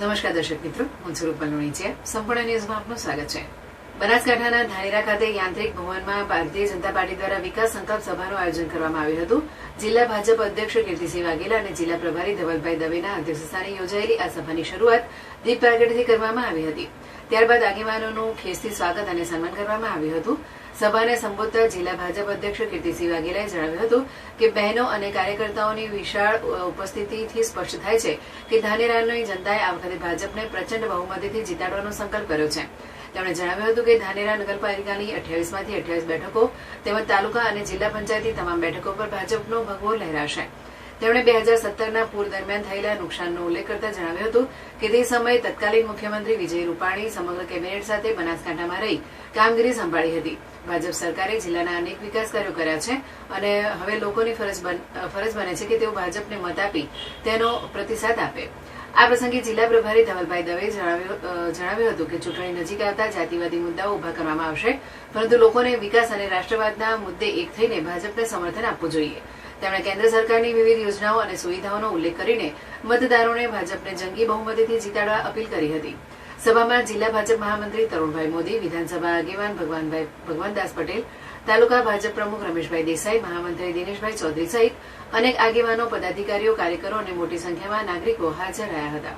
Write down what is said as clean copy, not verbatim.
નમસ્કાર દર્શક મિત્રો, હું છું રૂપલ લુણીચિયા. સંપૂર્ણ ન્યૂઝમાં આપનું સ્વાગત છે. બનાસકાંઠાના ધાનેરા ખાતે યાંત્રિક ભવનમાં ભારતીય જનતા પાર્ટી દ્વારા વિકાસ સંકલ્પ સભાનું આયોજન કરવામાં આવ્યું હતું. જિલ્લા ભાજપ અધ્યક્ષ કીર્તિસિંહ વાઘેલા અને જિલ્લા પ્રભારી ધવલભાઈ દવેના અધ્યક્ષસ્થાને યોજાયેલી આ સભાની શરૂઆત દીપ પ્રાગટ્યથી કરવામાં આવી હતી. ત્યારબાદ આગેવાનોનું ખેસથી સ્વાગત અને સન્માન કરવામાં આવ્યું હતું. સભાને સંબોધતા જિલ્લા ભાજપ અધ્યક્ષ કીર્તિસિંહ વાઘેલાએ જણાવ્યું હતું કે બહેનો અને કાર્યકર્તાઓની વિશાળ ઉપસ્થિતિથી સ્પષ્ટ થાય છે કે ધાનેરાની જનતાએ આ વખતે ભાજપને પ્રચંડ બહુમતીથી જીતાડવાનો સંકલ્પ કર્યો છે. તેમણે જણાવ્યું હતું કે ધાનેરા નગરપાલિકાની 28માંથી 28 બેઠકો તેમજ તાલુકા અને જિલ્લા પંચાયતની તમામ બેઠકો પર ભાજપનો ભગવો લહેરાશે. તેમણે 2017ના પૂર દરમિયાન થયેલા નુકસાનનો ઉલ્લેખ કરતા જણાવ્યું હતું કે તે સમયે તત્કાલીન મુખ્યમંત્રી વિજય રૂપાણી સમગ્ર કેબિનેટ સાથે બનાસકાંઠામાં રહી કામગીરી સંભાળી હતી. ભાજપ સરકારે જિલ્લાના અનેક વિકાસ કાર્યો કર્યા છે અને હવે લોકોની ફરજ બને છે કે તેઓ ભાજપને મત આપી તેનો પ્રતિસાદ આપે. આ પ્રસંગે જિલ્લા પ્રભારી ધવલભાઈ દવેએ જણાવ્યું હતું કે ચૂંટણી નજીક આવતા જાતિવાદી મુદ્દાઓ ઉભા કરવામાં આવશે, પરંતુ લોકોને વિકાસ અને રાષ્ટ્રવાદના મુદ્દે એક થઈને ભાજપને સમર્થન આપવું જોઈએ. તેમણે કેન્દ્ર સરકારની વિવિધ યોજનાઓ અને સુવિધાઓનો ઉલ્લેખ કરીને મતદારોને ભાજપને જંગી બહુમતીથી જીતાડવા અપીલ કરી હતી. સભામાં જિલ્લા ભાજપ મહામંત્રી તરુણભાઈ મોદી, વિધાનસભા આગેવાન ભગવાનદાસ પટેલ, તાલુકા ભાજપ પ્રમુખ રમેશભાઈ દેસાઈ, મહામંત્રી દિનેશભાઈ ચૌધરી સહિત અનેક આગેવાનો, પદાધિકારીઓ, કાર્યકરો અને મોટી સંખ્યામાં નાગરિકો હાજર રહ્યા હતા.